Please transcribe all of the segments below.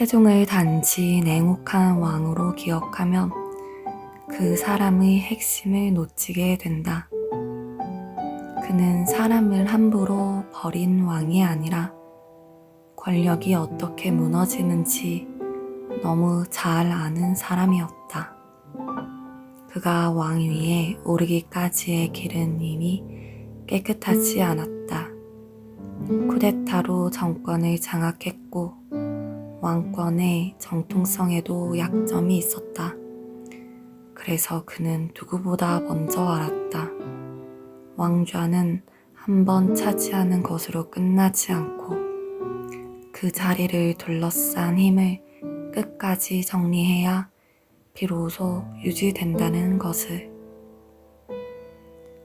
태종을 단지 냉혹한 왕으로 기억하면 그 사람의 핵심을 놓치게 된다. 그는 사람을 함부로 버린 왕이 아니라 권력이 어떻게 무너지는지 너무 잘 아는 사람이었다. 그가 왕위에 오르기까지의 길은 이미 깨끗하지 않았다. 쿠데타로 정권을 장악했고 왕권의 정통성에도 약점이 있었다. 그래서 그는 누구보다 먼저 알았다. 왕좌는 한 번 차지하는 것으로 끝나지 않고 그 자리를 둘러싼 힘을 끝까지 정리해야 비로소 유지된다는 것을.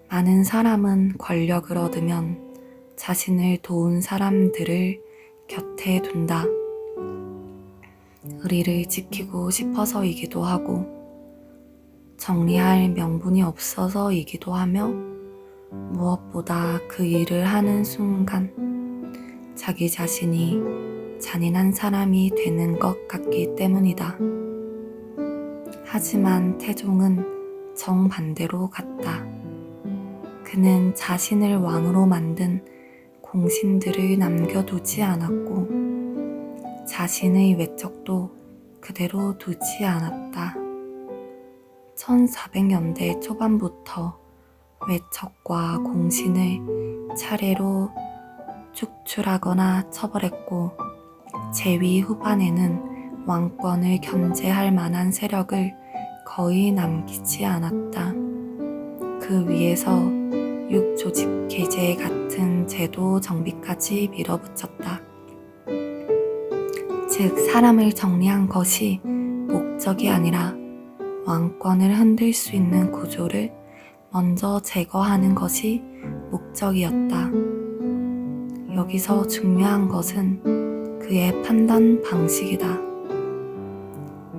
많은 사람은 권력을 얻으면 자신을 도운 사람들을 곁에 둔다. 의리를 지키고 싶어서이기도 하고 정리할 명분이 없어서이기도 하며 무엇보다 그 일을 하는 순간 자기 자신이 잔인한 사람이 되는 것 같기 때문이다. 하지만 태종은 정반대로 갔다. 그는 자신을 왕으로 만든 공신들을 남겨두지 않았고 자신의 외척도 그대로 두지 않았다. 1400년대 초반부터 외척과 공신을 차례로 축출하거나 처벌했고 제위 후반에는 왕권을 견제할 만한 세력을 거의 남기지 않았다. 그 위에서 육조직 계제 같은 제도 정비까지 밀어붙였다. 즉 사람을 정리한 것이 목적이 아니라 왕권을 흔들 수 있는 구조를 먼저 제거하는 것이 목적이었다. 여기서 중요한 것은 그의 판단 방식이다.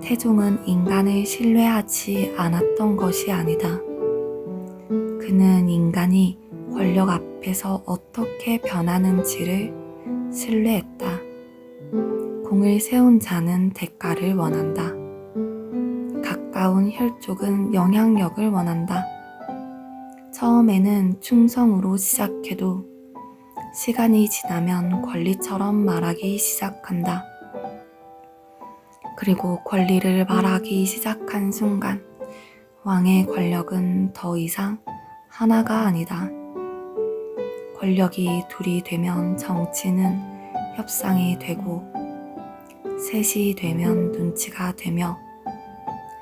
태종은 인간을 신뢰하지 않았던 것이 아니다. 그는 인간이 권력 앞에서 어떻게 변하는지를 신뢰했다. 공을 세운 자는 대가를 원한다. 가까운 혈족은 영향력을 원한다. 처음에는 충성으로 시작해도 시간이 지나면 권리처럼 말하기 시작한다. 그리고 권리를 말하기 시작한 순간 왕의 권력은 더 이상 하나가 아니다. 권력이 둘이 되면 정치는 협상이 되고 셋이 되면 눈치가 되며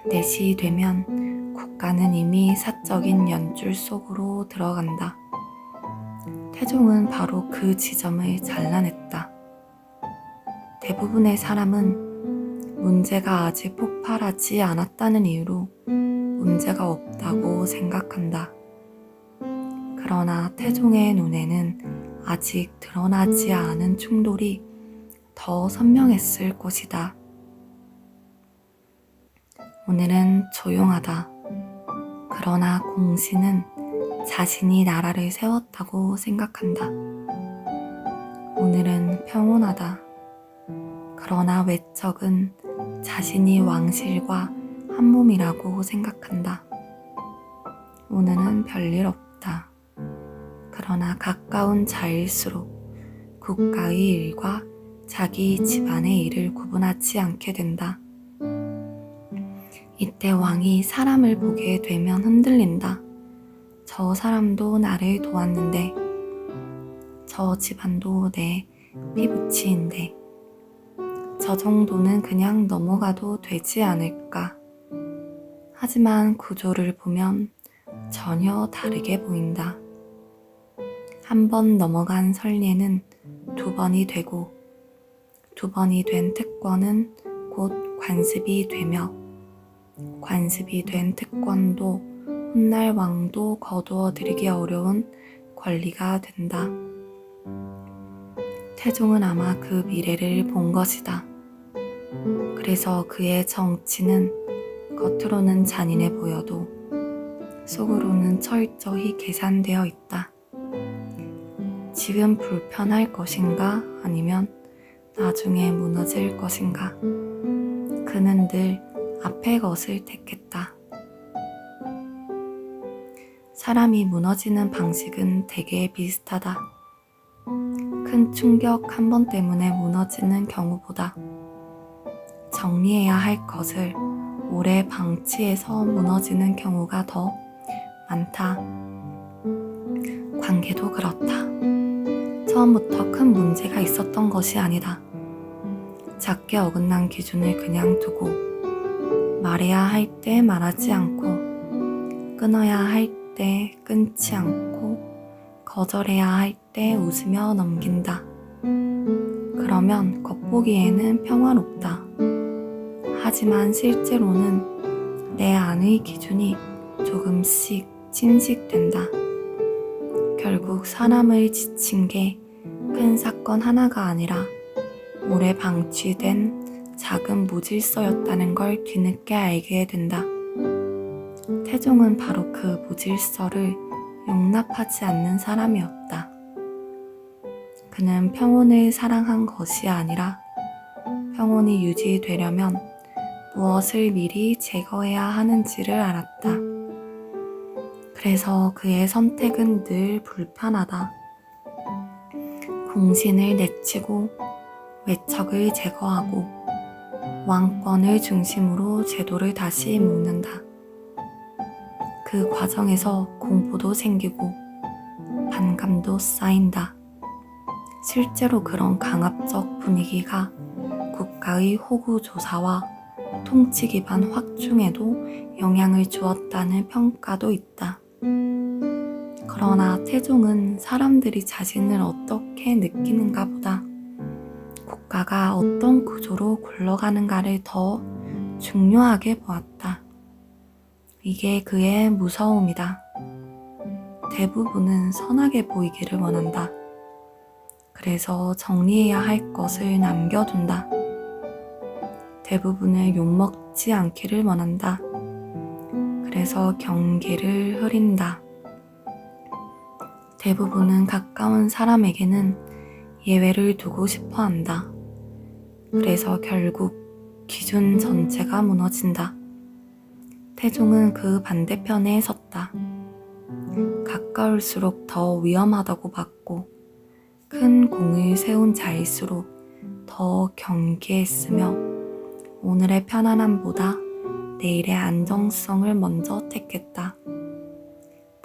넷이 되면 국가는 이미 사적인 연줄 속으로 들어간다. 태종은 바로 그 지점을 잘라냈다. 대부분의 사람은 문제가 아직 폭발하지 않았다는 이유로 문제가 없다고 생각한다. 그러나 태종의 눈에는 아직 드러나지 않은 충돌이 더 선명했을 것이다. 오늘은 조용하다. 그러나 공신은 자신이 나라를 세웠다고 생각한다. 오늘은 평온하다. 그러나 외척은 자신이 왕실과 한 몸이라고 생각한다. 오늘은 별일 없다. 그러나 가까운 자일수록 국가의 일과 자기 집안의 일을 구분하지 않게 된다. 이때 왕이 사람을 보게 되면 흔들린다. 저 사람도 나를 도왔는데, 저 집안도 내 피부치인데, 저 정도는 그냥 넘어가도 되지 않을까. 하지만 구조를 보면 전혀 다르게 보인다. 한 번 넘어간 선례는 두 번이 되고, 두 번이 된 특권은 곧 관습이 되며, 관습이 된 특권도 훗날 왕도 거두어들이기 어려운 권리가 된다. 태종은 아마 그 미래를 본 것이다. 그래서 그의 정치는 겉으로는 잔인해 보여도 속으로는 철저히 계산되어 있다. 지금 불편할 것인가 아니면 나중에 무너질 것인가? 그는 늘 앞의 것을 택했다. 사람이 무너지는 방식은 되게 비슷하다. 큰 충격 한 번 때문에 무너지는 경우보다 정리해야 할 것을 오래 방치해서 무너지는 경우가 더 많다. 관계도 그렇다. 처음부터 큰 문제가 있었던 것이 아니다. 작게 어긋난 기준을 그냥 두고 말해야 할 때 말하지 않고 끊어야 할 때 끊지 않고 거절해야 할 때 웃으며 넘긴다. 그러면 겉보기에는 평화롭다. 하지만 실제로는 내 안의 기준이 조금씩 침식된다. 결국 사람을 지친 게 큰 사건 하나가 아니라 오래 방치된 작은 무질서였다는 걸 뒤늦게 알게 된다. 태종은 바로 그 무질서를 용납하지 않는 사람이었다. 그는 평온을 사랑한 것이 아니라 평온이 유지되려면 무엇을 미리 제거해야 하는지를 알았다. 그래서 그의 선택은 늘 불편하다. 공신을 내치고 외척을 제거하고 왕권을 중심으로 제도를 다시 묶는다. 그 과정에서 공포도 생기고 반감도 쌓인다. 실제로 그런 강압적 분위기가 국가의 호구조사와 통치 기반 확충에도 영향을 주었다는 평가도 있다. 그러나 태종은 사람들이 자신을 어떻게 느끼는가 보다 국가가 어떤 구조로 굴러가는가를 더 중요하게 보았다. 이게 그의 무서움이다. 대부분은 선하게 보이기를 원한다. 그래서 정리해야 할 것을 남겨둔다. 대부분을 욕먹지 않기를 원한다. 그래서 경계를 흐린다. 대부분은 가까운 사람에게는 예외를 두고 싶어 한다. 그래서 결국 기준 전체가 무너진다. 태종은 그 반대편에 섰다. 가까울수록 더 위험하다고 봤고 큰 공을 세운 자일수록 더 경계했으며 오늘의 편안함보다 내일의 안정성을 먼저 택했다.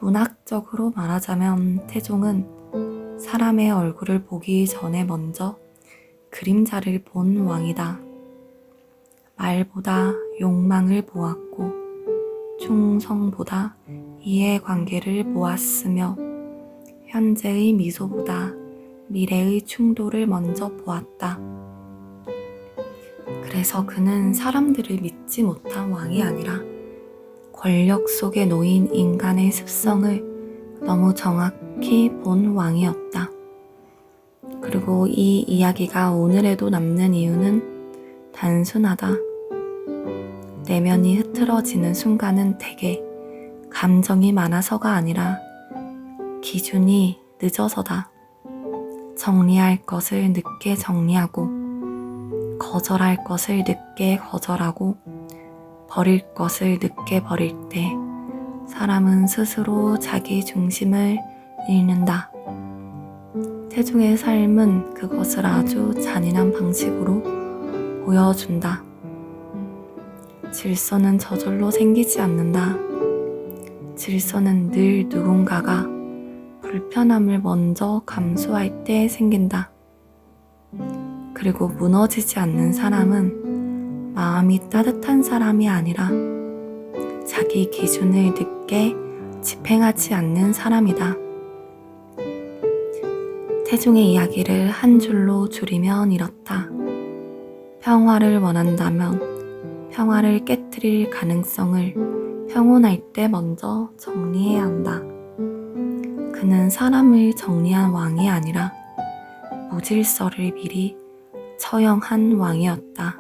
문학적으로 말하자면 태종은 사람의 얼굴을 보기 전에 먼저 그림자를 본 왕이다. 말보다 욕망을 보았고 충성보다 이해관계를 보았으며 현재의 미소보다 미래의 충돌을 먼저 보았다. 그래서 그는 사람들을 믿지 못한 왕이 아니라 권력 속에 놓인 인간의 습성을 너무 정확히 본 왕이었다. 그리고 이 이야기가 오늘에도 남는 이유는 단순하다. 내면이 흐트러지는 순간은 대개 감정이 많아서가 아니라 기준이 늦어서다. 정리할 것을 늦게 정리하고 거절할 것을 늦게 거절하고 버릴 것을 늦게 버릴 때 사람은 스스로 자기 중심을 잃는다. 태종의 삶은 그것을 아주 잔인한 방식으로 보여준다. 질서는 저절로 생기지 않는다. 질서는 늘 누군가가 불편함을 먼저 감수할 때 생긴다. 그리고 무너지지 않는 사람은 마음이 따뜻한 사람이 아니라 자기 기준을 늦게 집행하지 않는 사람이다. 태종의 이야기를 한 줄로 줄이면 이렇다. 평화를 원한다면 평화를 깨트릴 가능성을 평온할 때 먼저 정리해야 한다. 그는 사람을 정리한 왕이 아니라 무질서를 미리 처형한 왕이었다.